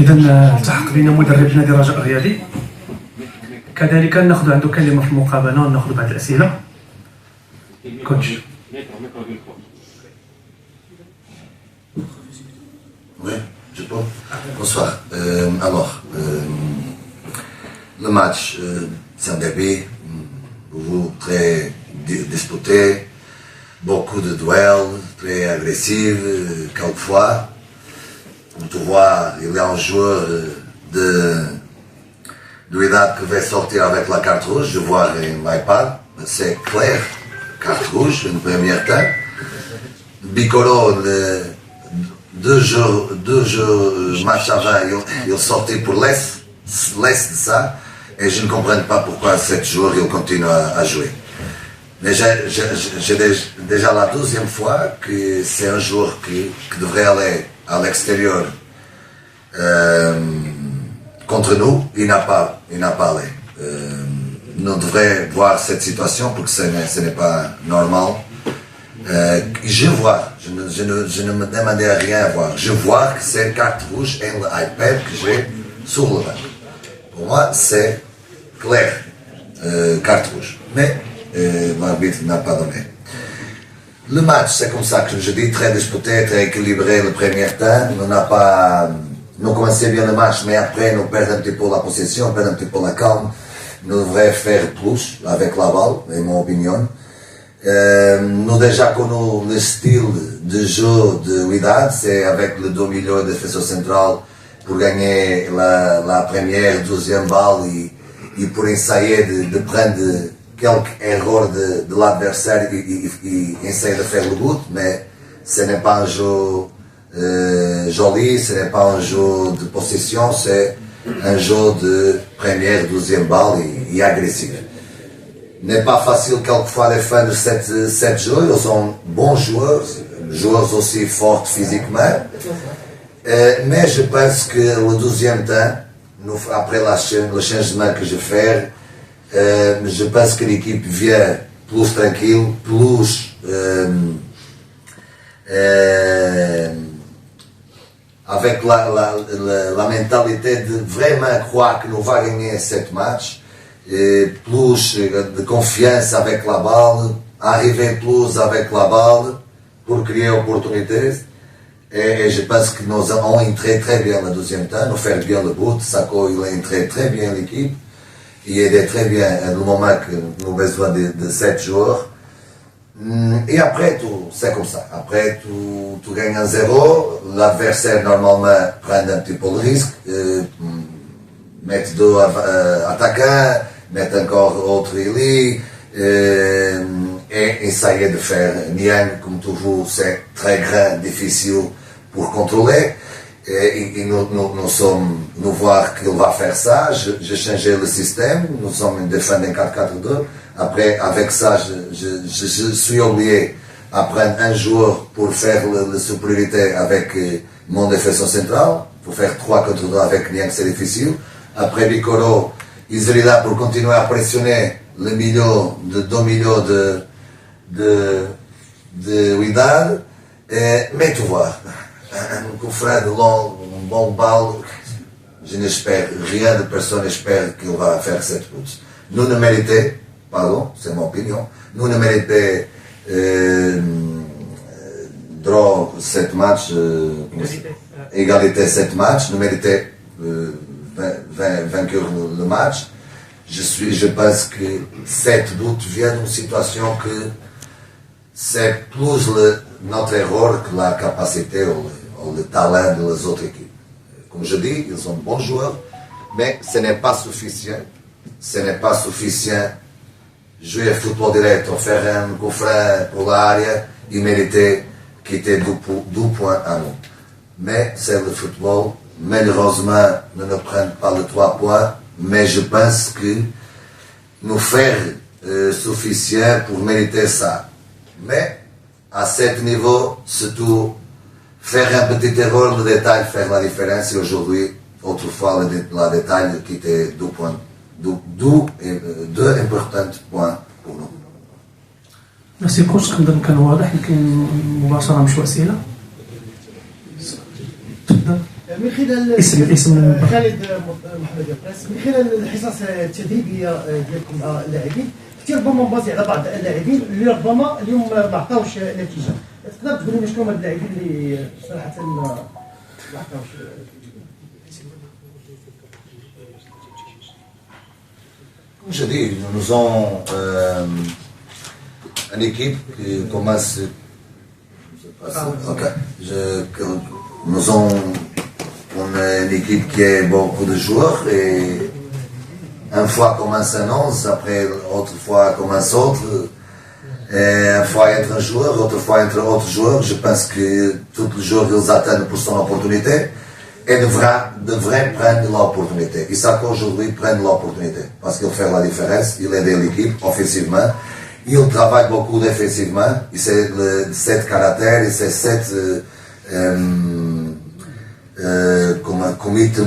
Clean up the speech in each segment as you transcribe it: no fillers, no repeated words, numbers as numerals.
إذا التحق بنا مدرب نادي الرجاء الرياضي، كذلك ناخذ عنده كلمة في المقابلة وناخذ بعض الأسئلة. كوتش. Oui, je peux. Bonsoir. Alors, le match, c'est un derby, vous très disputé, beaucoup de duels, très agressifs, quelquefois. Comme tu vois, il y a un joueur de l'UIDAD qui va sortir avec la carte rouge, je vois l'iPad, c'est clair, carte rouge, une première temps. Bicoro, deux jours match avant, il sortait pour l'Est de ça, et je ne comprends pas pourquoi 7 jours il continue à jouer. Mais j'ai déjà la 12e fois que c'est un joueur qui devrait aller à l'extérieur contre nous, il n'a pas allé. Nous devrions voir cette situation parce que ce n'est pas normal. Je vois, je ne me demandais rien à voir. Je vois que c'est une carte rouge et l'iPad que j'ai sur le banc. Pour moi, c'est clair, carte rouge. Mais l'arbitre n'a pas donné. Le match, c'est comme ça que je dis, très disputé, très équilibré le premier temps. Nous commençons bien le match, mais après nous perdons un petit peu la possession, perdons un petit peu la calme. Nous devrions faire plus avec la balle, en mon opinion. Nous déjà connaissons le style de jeu de l'UIDAD, c'est avec le 2 milieux de défenseur central pour gagner la première, deuxième balle et pour essayer de prendre quelques erreurs de l'adversaire et essayer de faire le but, mais ce n'est pas un jeu joli, ce n'est pas un jeu de possession, c'est un jeu de première, deuxième balle et agressif. N'est pas facile quelquefois défendre cette jeux, ils sont bons joueurs aussi forts physiquement, mais je pense que le deuxième temps, après le changement que je fais, je pense que l'équipe vient plus tranquille, plus avec la mentalité de vraiment croire que nous allons gagner cette match, plus de confiance avec la balle, arriver plus avec la balle pour créer opportunités. Et je pense que nous avons entré très bien le deuxième temps, nous faire bien le but, Sako il a entré très bien l'équipe. Il aidait très bien le moment que nous avons besoin de 7 joueurs. Et après, c'est comme ça. Après, tu gagnes 0. L'adversaire, normalement, prend un petit peu le risque. Mettre 2 attaquants, mettre encore autre élite. Et essayer de faire Niang, comme toujours, c'est très grand, difficile pour contrôler. Et nous voir qu'il va faire ça, j'ai changé le système, nous sommes défendus 4-4-2. Après, avec ça, je suis obligé à prendre un joueur pour faire la supériorité avec mon défenseur central, pour faire 3 contre 2 avec Niang, c'est difficile. Après, Bicoro, il est là pour continuer à pressionner le milieu, de 2 milieux de l'UIDAD. Mais tu vois, un coup franc de long, un bon balle, je n'espère rien de personne n'espère qu'il va faire cette route. Nous ne méritons, pardon, c'est mon opinion, nous ne méritons draw 7 matchs, égalité 7 matchs, nous méritons vainqueur le match. Je pense que 7 buts viennent d'une situation que c'est plus notre erreur que la capacité ou le talent des autres équipes. Comme je dis, ils sont bons joueurs, mais ce n'est pas suffisant. Ce n'est pas suffisant jouer au football direct, faire un coup franc pour l'area et mériter quitter 2 points à nous. Mais c'est le football. Malheureusement, nous ne prenons pas les 3 points, mais je pense que nous faisons suffisant pour mériter ça. Mais à ce niveau, surtout, faire un petit erreur, le détail, faire la différence. Et aujourd'hui, autrefois, le détail qui était 2 points, 2 importants points pour nous. ميرسي كوتش. كنظن كان واضح. يمكن مباشرة نمشيو أسئلة. تفضل. من خلال اسم خالد محمد يقاس، من خلال الحصص التدريبيه ديالكم مع اللاعبين كثير ربما مبازي على بعض اللاعبين اللي ربما اليوم ما عطاوش نتيجه، تقدر تقول لنا شكون هاد اللاعبين اللي صراحه ما عطاوش؟ Comme je dis, nous avons une équipe qui commence. Nous avons une équipe qui a beaucoup de joueurs et une fois commence un 11, après autre fois commence autre. Et une fois entre un joueur, autre fois entre autre joueur. Je pense que tous les joueurs ils attendent pour son opportunité et devraient prendre l'opportunité. Ils savent qu'aujourd'hui prennent l'opportunité parce qu'il fait la différence. Il aide l'équipe offensivement. Il travaille beaucoup défensivement. Il sait cette caractère, il sait cette comité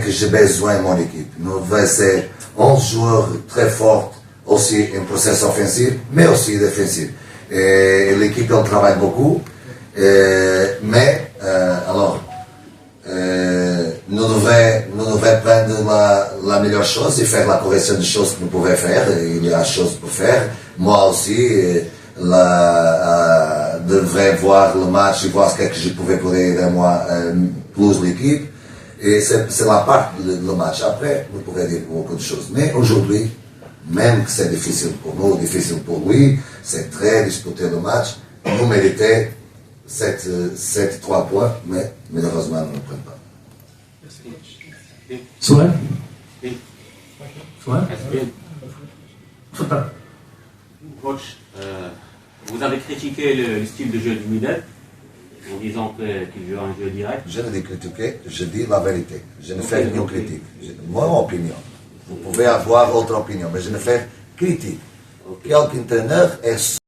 que j'ai besoin de mon équipe. Nous devons être 11 joueurs très forts aussi en processus offensif, mais aussi défensif. Et l'équipe elle travaille beaucoup. Mais nous devons prendre la meilleure chose et faire la correction des choses que nous pouvons faire. Il y a des choses pour faire. Moi aussi, devrais voir le match et voir ce que je pouvais aider moi plus l'équipe. Et c'est la part du match. Après, vous pouvez dire beaucoup de choses. Mais aujourd'hui, même que c'est difficile pour nous, difficile pour lui, c'est très disputé le match. Nous méritons 3 points, mais malheureusement, nous ne prenons pas. سؤال؟ سؤال؟ تفضل. Coach, vous avez critiqué le style de jeu du Wydad en disant qu'il joue un jeu direct. Je ne dis critiquer, je dis la vérité. Je ne fais aucune critique. Mon opinion. Vous pouvez avoir autre opinion, mais je ne fais critique. Quel entraîneur est